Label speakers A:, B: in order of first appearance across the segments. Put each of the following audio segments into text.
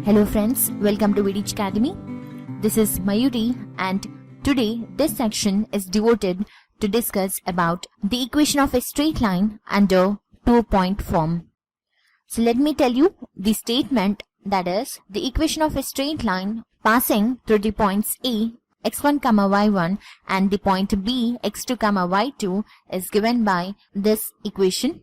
A: Hello friends, welcome to VTech Academy. This is Mayuri and today this section is devoted to discuss about the equation of a straight line under two-point form. So let me tell you the statement, that is the equation of a straight line passing through the points A, x1, y1 and the point B, x2, y2 is given by this equation.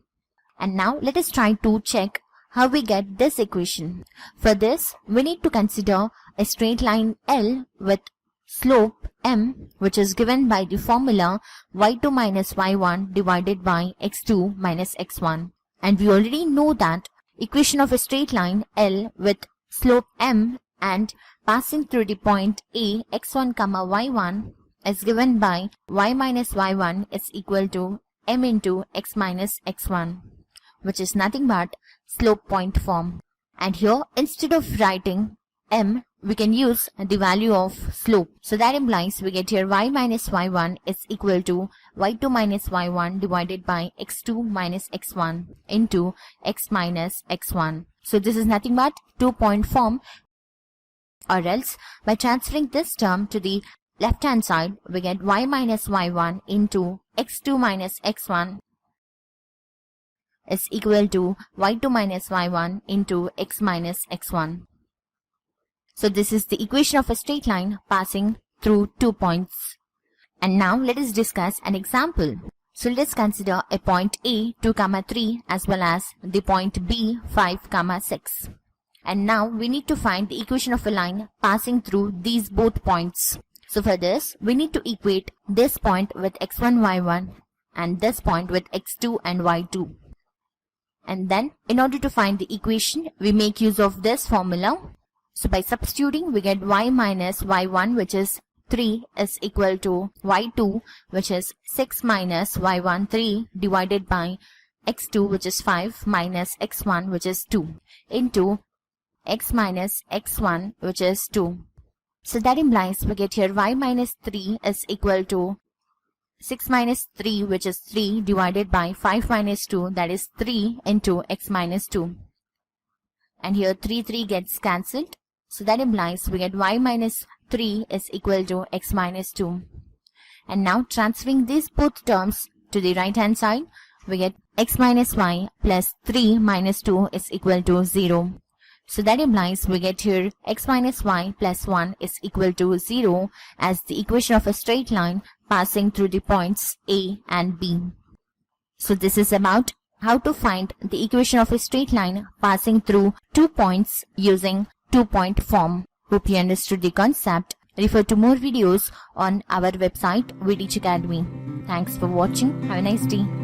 A: And now let us try to check how we get this equation. For this, we need to consider a straight line L with slope m, which is given by the formula y2 minus y1 divided by x2 minus x1. And we already know that equation of a straight line L with slope m and passing through the point A, x1, y1 is given by y minus y1 is equal to m into x minus x1, which is nothing but slope point form. And here, instead of writing m, we can use the value of slope. So that implies we get here y minus y1 is equal to y2 minus y1 divided by x2 minus x1 into x minus x1. So this is nothing but two-point form, or else by transferring this term to the left hand side, we get y minus y1 into x2 minus x1 is equal to y2 minus y1 into x minus x1. So this is the equation of a straight line passing through 2 points. And now let us discuss an example. So let's consider a point A 2, 3 as well as the point B 5, 6. And now we need to find the equation of a line passing through these both points. So for this, we need to equate this point with x1, y1 and this point with x2 and y2. And then, in order to find the equation, we make use of this formula. So by substituting, we get y minus y1, which is 3, is equal to y2, which is 6 minus y1, 3, divided by x2, which is 5, minus x1, which is 2, into x minus x1, which is 2. So that implies we get here y minus 3 is equal to 6 minus 3, which is 3, divided by 5 minus 2, that is 3, into x minus 2. And here 3 gets cancelled. So that implies we get y minus 3 is equal to x minus 2. And now transferring these both terms to the right hand side, we get x minus y plus 3 minus 2 is equal to 0. So that implies we get here x minus y plus 1 is equal to 0 as the equation of a straight line passing through the points A and B. So this is about how to find the equation of a straight line passing through 2 points using two-point form. Hope you understood the concept. Refer to more videos on our website VTech Academy. Thanks for watching. Have a nice day.